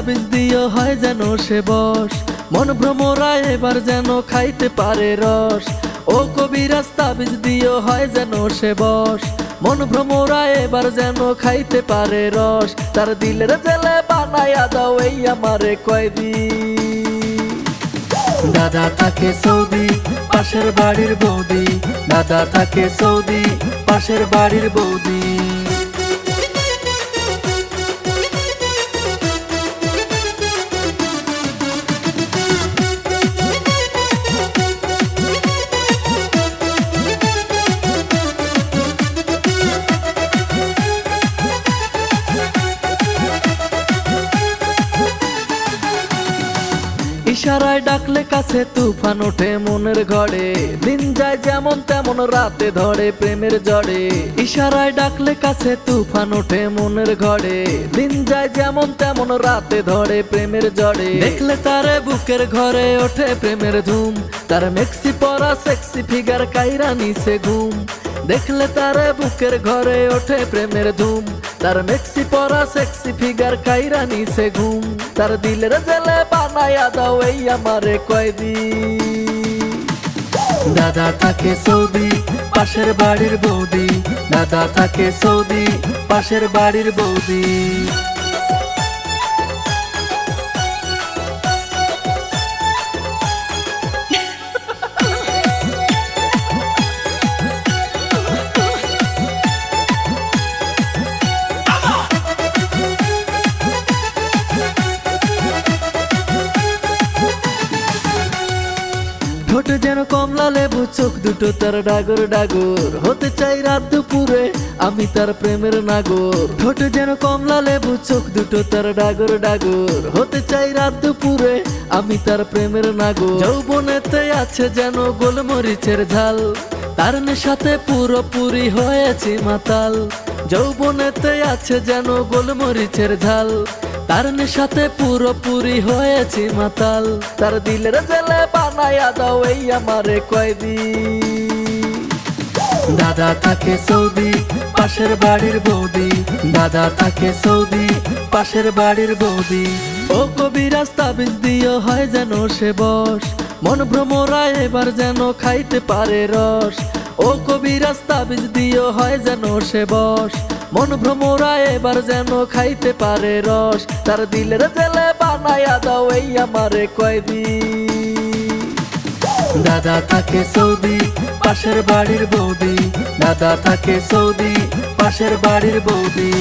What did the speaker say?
তাবিজ দিও হয় যেন সে বশ, মন ভ্রমরা এবার যেন খাইতে পারে রস। ও কবিরাজ তাবিজ দিও হয় যেন সে বশ, মন ভ্রমরা এবার যেন খাইতে পারে রস। তার দিলের জেলে বানায়া দাও এই আমারে কয়দি। দাদা থাকে সৌদি, পাশের বাড়ির বৌদি। দাদা থাকে সৌদি, পাশের বাড়ির বৌদি। ইশারায় ডাকলে কাছে তুফান ওঠে মনের ঘরে, দিন যায় যেমন তেমন রাতে ধরে প্রেমের জড়ে। ইশারায় ডাকলে কাছে তুফান ওঠে মনের ঘরে, দিন যায় যেমন তেমন রাতে ধরে প্রেমের জড়ে। দেখলে তারে বুকের ঘরে ওঠে প্রেমের ধুম, তার মেক্সি পরা সেক্সি ফিগার কাইরা নিছে ঘুম। দেখলে তারে বুকের ঘরে ওঠে প্রেমের ধুম, তার মেক্সি পরা সেক্সি ফিগার কাইরা নিছে ঘুম। তার দিলের জেলে বানায়া দাও এই আমারে কয়দি। দাদা থাকে সৌদি, পাশের বাড়ির বৌদি। দাদা থাকে সৌদি, পাশের বাড়ির বৌদি। ঠোঁটে যেন কমলা লেবু, চোখ দুটো তার ডাগর ডাগর। হতে চাই রাত দুপুরে আমি তার প্রেমের নাগর। ঠোঁটে যেন কমলা লেবু, চোখ দুটো তার ডাগর ডাগর। হতে চাই রাত দুপুরে আমি তার প্রেমের নাগর। যৌবনেতে আছে যেন গোলমরিচের ঝাল, তার নেশাতে পুরোপুরি হয়েছি মাতাল। যৌবনেতে আছে যেন গোলমরিচের ঝাল, তার নেশাতে পুরোপুরি হয়েছি মাতাল। তার দিলের জেলে বানায়া দাও এই আমারে কয়দি। দাদা থাকে সৌদি, পাশের বাড়ির বৌদি। দাদা থাকে সৌদি, পাশের বাড়ির বৌদি। ও কবিরাজ তাবিজ দিও হয় যেন সে বশ, মন ভ্রমরা এবার যেন খাইতে পারে রস। ও কবিরাজ তাবিজ দিও হয় যেন সে বশ, মন ভ্রমরা এবার যেন খাইতে পারে রস। তার দিলের জেলে বানায়া দাও এই আমারে কয়দি। দাদা থাকে সৌদি, পাশের বাড়ির বৌদি। দাদা থাকে সৌদি, পাশের বাড়ির বৌদি।